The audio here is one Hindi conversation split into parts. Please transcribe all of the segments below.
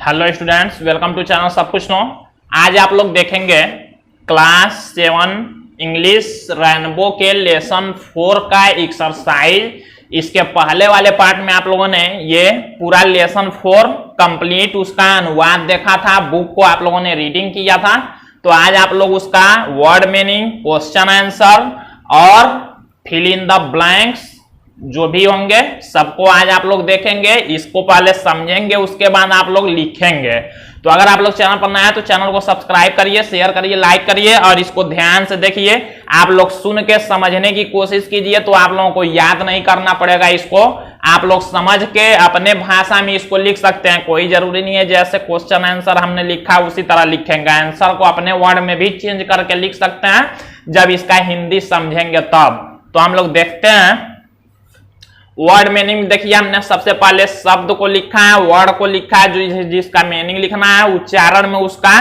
Hello students, welcome to channel सब कुछ नो। आज आप लोग देखेंगे क्लास 7 इंग्लिश रेनबो के लेसन 4 का एक्सरसाइज। इसके पहले वाले पार्ट में आप लोगों ने ये पूरा लेसन 4 कंप्लीट उसका अनुवाद देखा था, बुक को आप लोगों ने रीडिंग किया था। तो आज आप लोग उसका वर्ड मीनिंग, क्वेश्चन आंसर और फिल इन द ब्लैंक्स जो भी होंगे सबको आज आप लोग देखेंगे। इसको पहले समझेंगे, उसके बाद आप लोग लिखेंगे। तो अगर आप लोग चैनल पर नए हैं तो चैनल को सब्सक्राइब करिए, शेयर करिए, लाइक करिए और इसको ध्यान से देखिए। आप लोग सुन के समझने की कोशिश कीजिए तो आप लोगों को याद नहीं करना पड़ेगा। इसको आप लोग समझ के अपने भाषा में इसको लिख सकते हैं। कोई जरूरी नहीं है जैसे क्वेश्चन आंसर हमने लिखा उसी तरह लिखेंगे। आंसर को अपने वर्ड में भी चेंज करके लिख सकते हैं जब इसका हिंदी समझेंगे तब। तो हम लोग देखते हैं वर्ड मीनिंग। देखिए हमने सबसे पहले शब्द को लिखा है, वर्ड को लिखा है, जो जिसका मीनिंग लिखना है। उच्चारण में उसका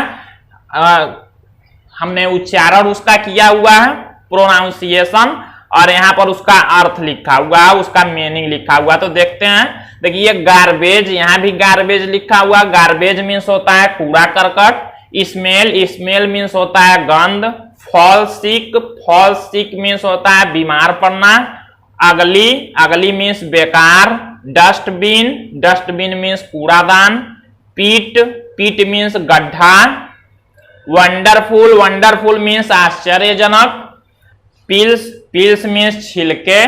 हमने उच्चारण उसका किया हुआ है, प्रोनाउंसिएशन, और यहाँ पर उसका अर्थ लिखा हुआ है, उसका मीनिंग लिखा हुआ। तो देखते हैं, देखिए गार्बेज, यहाँ भी गार्बेज लिखा हुआ। गार्बेज मीन्स होता है कूड़ा करकट। स्मेल, स्मेल मीन्स होता है गंध। Fall sick, fall sick means होता है बीमार पड़ना। अगली, अगली मीन्स बेकार। डस्टबिन, डस्टबिन मीन्स कूड़ादान। पीट, पीट मीन्स गड्ढा। वंडरफुल, वंडरफुल मीन्स आश्चर्यजनक। पिल्स, पिल्स मीन्स छिलके।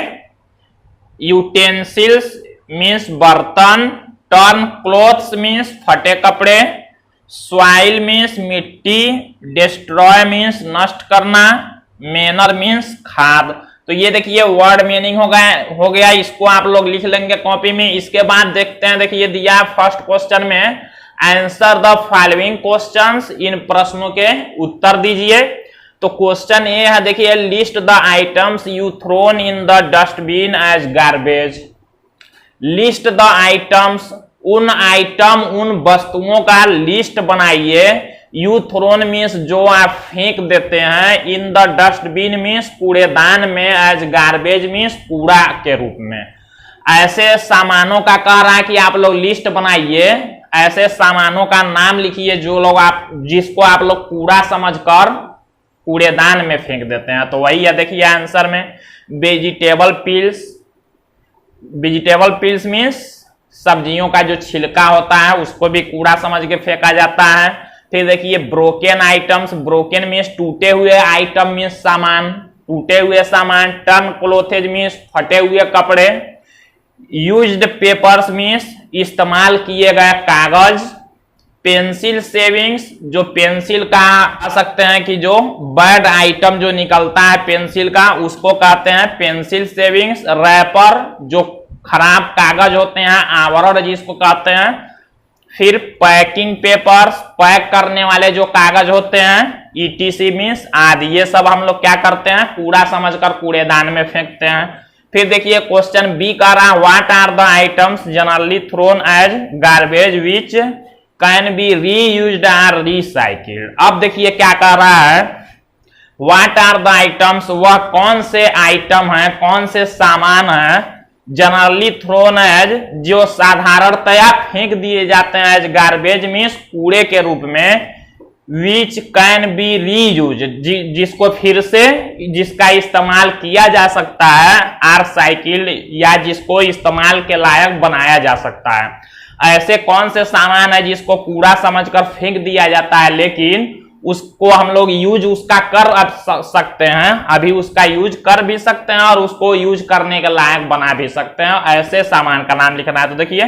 यूटेंसिल्स मीन्स बर्तन। टर्न क्लोथ्स मीन्स फटे कपड़े। सॉइल मीन्स मिट्टी। डिस्ट्रॉय मीन्स नष्ट करना। मैनर मीन्स खाद। तो ये देखिए वर्ड मीनिंग हो गया। इसको आप लोग लिख लेंगे कॉपी में। इसके बाद देखते हैं, देखिए दिया फर्स्ट क्वेश्चन में आंसर द फॉलोइंग क्वेश्चंस, इन प्रश्नों के उत्तर दीजिए। तो क्वेश्चन ए है, देखिए list the items you thrown in the dustbin as garbage. List the items, उन आइटम, उन वस्तुओं का लिस्ट बनाइए। यू थ्रोन मीन्स जो आप फेंक देते हैं। इन द डस्टबिन मीन्स कूड़ेदान में। एज गार्बेज मीन्स कूड़ा के रूप में। ऐसे सामानों का कह रहा है कि आप लोग लिस्ट बनाइए, ऐसे सामानों का नाम लिखिए जो लोग आप, जिसको आप लोग कूड़ा समझकर कूड़ेदान में फेंक देते हैं। तो वही है, देखिए आंसर में vegetable peels. Vegetable peels means सब्जियों का जो छिलका होता है उसको भी कूड़ा समझ के फेंका जाता है। फिर देखिए ब्रोकन आइटम्स, ब्रोकन मीन्स टूटे हुए, आइटम मीन्स सामान, टूटे हुए सामान। टर्न क्लोथेज मीन्स फटे हुए कपड़े। यूज्ड पेपर्स मीन्स इस्तेमाल किए गए कागज। पेंसिल सेविंग्स, जो पेंसिल का कह सकते हैं कि जो बैड आइटम जो निकलता है पेंसिल का उसको कहते हैं पेंसिल सेविंग्स। रैपर, जो खराब कागज होते हैं, आवरण जिसको कहते हैं। फिर पैकिंग पेपर्स, पैक करने वाले जो कागज होते हैं। ईटीसी मीन्स आदि। ये सब हम लोग क्या करते हैं, कूड़ा समझकर कूड़ेदान में फेंकते हैं। फिर देखिए क्वेश्चन बी कह रहा है, what are the items generally thrown as garbage which can be reused और रिसाइकिल्ड। अब देखिए क्या कह रहा है, व्हाट आर द आइटम्स, वह कौन से आइटम है, कौन से सामान है। जनरली थ्रोन एज, जो साधारणतया फेंक दिए जाते हैं। एज गार्बेज मीन्स कूड़े के रूप में। विच कैन बी रीयूज, जिसको फिर से, जिसका इस्तेमाल किया जा सकता है। आर साइकिल, या जिसको इस्तेमाल के लायक बनाया जा सकता है। ऐसे कौन से सामान है जिसको कूड़ा समझकर फेंक दिया जाता है लेकिन उसको हम लोग यूज उसका कर सकते हैं, अभी उसका यूज कर भी सकते हैं और उसको यूज करने के लायक बना भी सकते हैं। ऐसे सामान का नाम लिखना है। तो देखिए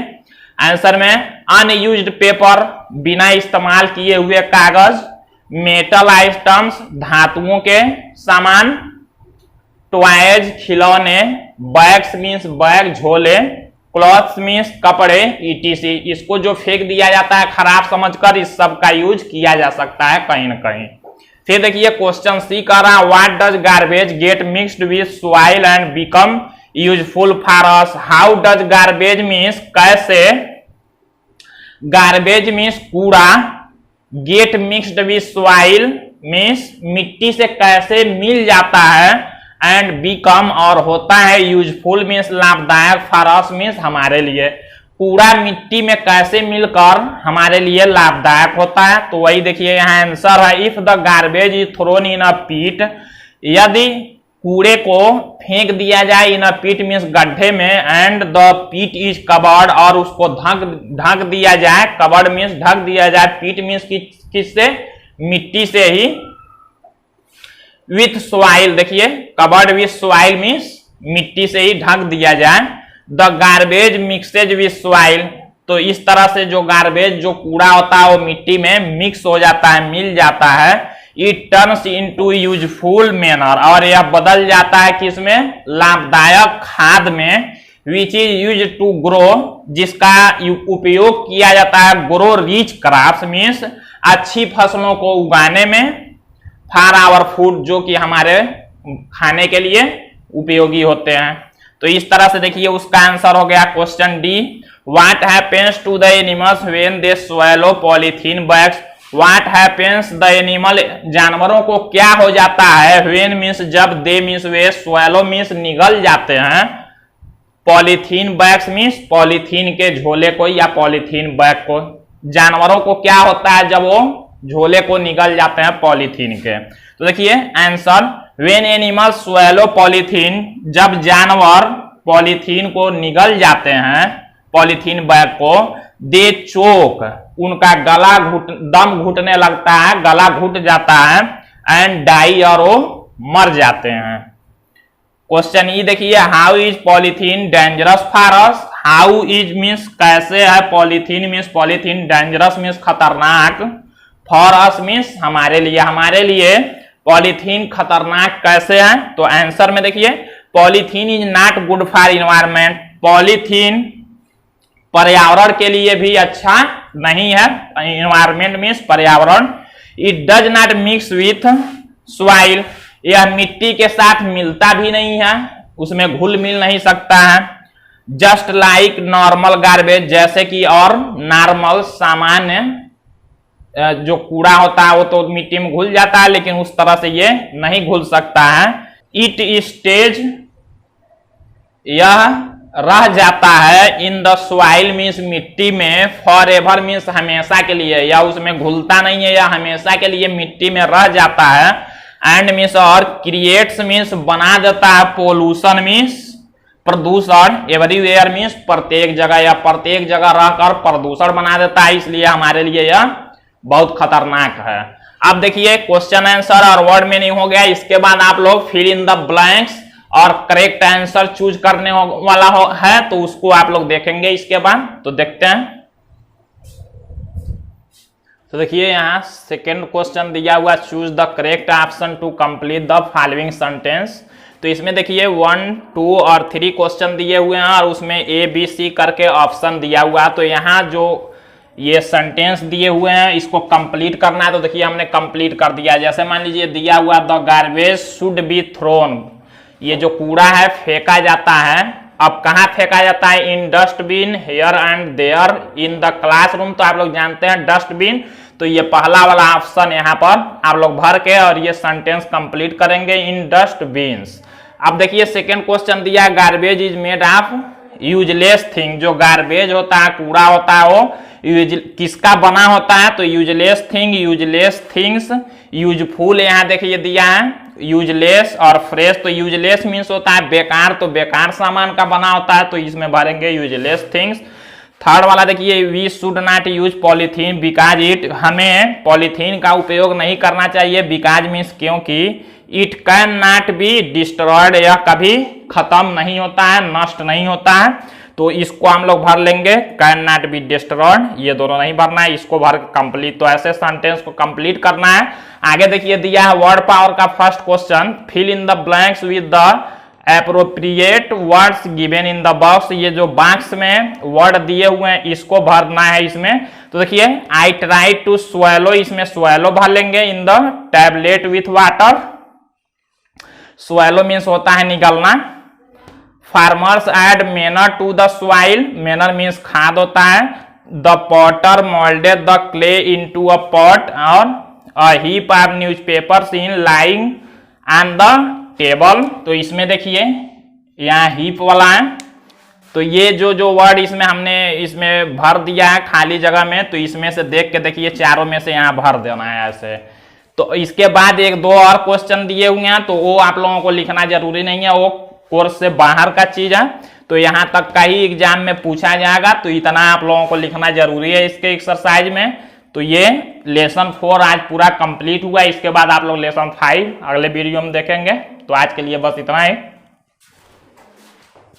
आंसर में अनयूज्ड पेपर, बिना इस्तेमाल किए हुए कागज। मेटल आइटम्स, धातुओं के सामान। टॉयज, खिलौने। बैग्स मीन्स बैग, झोले। क्लॉथ्स मीन्स कपड़े, ईटीसी। इसको जो फेंक दिया जाता है खराब समझकर, इस सब का यूज किया जा सकता है कहीं न कहीं। फिर देखिए क्वेश्चन सी कह रहा है, what does garbage gate mixed with soil and become useful for us. How does garbage means कैसे, गार्बेज मीन्स कूड़ा। Gate mixed with soil means मिट्टी से कैसे मिल जाता है। एंड बिकम, और होता है यूजफुल मीन्स लाभदायक। फॉर अस मीन्स हमारे लिए। कूड़ा मिट्टी में कैसे मिलकर हमारे लिए लाभदायक होता है, तो वही देखिए यहाँ आंसर है, if the garbage is thrown in a pit, यदि कूड़े को फेंक दिया जाए इन अ पिट मीन्स गड्ढे में, and the pit is covered, और उसको ढक दिया जाए, कवर्ड मीन्स ढक दिया जाए, पिट मीन्स किससे, मिट्टी से ही, विथ सॉइल, देखिए कवर्ड विथ सॉइल मीन्स मिट्टी से ही ढक दिया जाए, the garbage mixes with soil, तो इस तरह से जो गार्बेज जो कूड़ा होता है वो मिट्टी में मिक्स हो जाता है, मिल जाता है, it turns into useful manner, और यह बदल जाता है किसमें, लाभदायक खाद में, which is use to grow, जिसका उपयोग किया जाता है, ग्रो रिच क्रॉप्स मीन्स अच्छी फसलों को उगाने में, फॉर आवर फूड, जो कि हमारे खाने के लिए उपयोगी होते हैं। तो इस तरह से देखिए उसका आंसर हो गया question D, what happens to the animals when they swallow polythene bags, what happens the animal, जानवरों को क्या हो जाता है, व्हेन मीन्स जब, दे मीन्स वे, स्वेलो मीन्स निगल जाते हैं, पॉलीथीन बैग्स मीन्स पॉलीथीन के झोले को या पॉलीथीन बैग को, जानवरों को क्या होता है जब वो झोले को निगल जाते हैं पॉलीथीन के। तो देखिए answer, when animal swallow polythene, जब जानवर पॉलीथीन को निगल जाते हैं, पॉलीथीन बैग को, दे चोक, उनका गला दम घुटने लगता है, गला घुट जाता है, एंड डाई, और वो मर जाते हैं। क्वेश्चन ई देखिए, how is polythene dangerous for us, how is means कैसे है, polythene means polythene, dangerous means खतरनाक, फॉर अस मीन्स हमारे लिए पॉलीथीन खतरनाक कैसे है, तो आंसर में देखिए, polythene is not good for environment, polythene पर्यावरण के लिए भी अच्छा नहीं है, इन्वायरमेंट मीन्स पर्यावरण, it does not mix with soil, यह मिट्टी के साथ मिलता भी नहीं है, उसमें घुल मिल नहीं सकता है, जस्ट लाइक नॉर्मल गार्बेज, जैसे कि, और नॉर्मल सामान्य जो कूड़ा होता है वो तो मिट्टी में घुल जाता है, लेकिन उस तरह से ये नहीं घुल सकता है, इट स्टेज, यह रह जाता है, इन द सॉइल मीन्स मिट्टी में, फॉर एवर मीन्स हमेशा के लिए, या उसमें घुलता नहीं है, या हमेशा के लिए मिट्टी में रह जाता है, एंड मीन्स, और क्रिएट्स मीन्स बना देता है, पोल्यूशन मीन्स प्रदूषण, एवरीवेयर मीन्स प्रत्येक जगह, या प्रत्येक जगह रहकर प्रदूषण बना देता है, इसलिए हमारे लिए यह बहुत खतरनाक है। अब देखिए क्वेश्चन आंसर और वर्ड में नहीं हो गया, इसके बाद आप लोग फिल इन द ब्लैंक्स और करेक्ट आंसर चूज करने वाला है, तो उसको आप लोग देखेंगे इसके बाद। तो देखते हैं, तो देखिए यहाँ सेकेंड क्वेश्चन दिया हुआ, choose the correct option to complete the following sentence. तो इसमें देखिए 1, 2 और 3 क्वेश्चन दिए हुए हैं, और उसमें A, B, C करके ऑप्शन दिया हुआ है। तो यहाँ जो ये सेंटेंस दिए हुए हैं इसको कंप्लीट करना है, तो देखिए हमने कंप्लीट कर दिया। जैसे मान लीजिए दिया हुआ, the garbage should be thrown, ये जो कूड़ा है फेंका जाता है, अब कहाँ फेंका जाता है, in dustbin, here and there, in the classroom, तो आप लोग जानते हैं डस्टबिन, तो ये पहला वाला ऑप्शन यहाँ पर आप लोग भर के और ये सेंटेंस कंप्लीट करेंगे, इन डस्टबिन्स। अब देखिए सेकेंड क्वेश्चन दिया, garbage is made of useless thing, जो गार्बेज होता है, कूड़ा होता है, वो किसका बना होता है, तो useless thing, useless things, useful यहाँ देखिए दिया है, यूजलेस और फ्रेश, तो यूजलेस मीन्स होता है बेकार, तो बेकार सामान का बना होता है, तो इसमें भरेंगे यूजलेस थिंग्स। थर्ड वाला देखिए, we should not use polythene because it, हमें पॉलीथीन का उपयोग नहीं करना चाहिए, बिकॉज मीन्स क्योंकि, it can not be destroyed, यह कभी खत्म नहीं होता है, नष्ट नहीं होता है, तो इसको हम लोग भर लेंगे, कैन नॉट बी डिस्ट्रॉयड, ये दोनों नहीं भरना है, इसको भर कंप्लीट। तो ऐसे सेंटेंस को कंप्लीट करना है। आगे देखिए दिया है वर्ड पावर का first question, fill in the blanks with the appropriate words given in the box, ये जो बॉक्स में वर्ड दिए हुए हैं इसको भरना है इसमें। तो देखिए आई ट्राई टू स्वेलो, इसमें स्वेलो भर लेंगे, in the tablet with water, swallow means होता है निगलना। Farmers add manure to the soil, manure means खाद होता है। The potter moulded the clay into a pot, और a heap of newspapers in lying on the table, तो इसमें देखिए यहाँ हीप वाला है, तो ये जो जो वर्ड इसमें हमने इसमें भर दिया है खाली जगह में, तो इसमें से देख के देखिए चारों में से यहाँ भर देना है ऐसे। तो इसके बाद एक दो और क्वेश्चन दिए हुए हैं, तो वो आप लोगों को लिखना जरूरी नहीं है, वो कोर्स से बाहर का चीज है, तो यहाँ तक का ही एग्जाम में पूछा जाएगा, तो इतना आप लोगों को लिखना जरूरी है इसके एक्सरसाइज में। तो ये लेसन 4 आज पूरा कंप्लीट हुआ। इसके बाद आप लोग लेसन 5 अगले वीडियो में देखेंगे। तो आज के लिए बस इतना ही।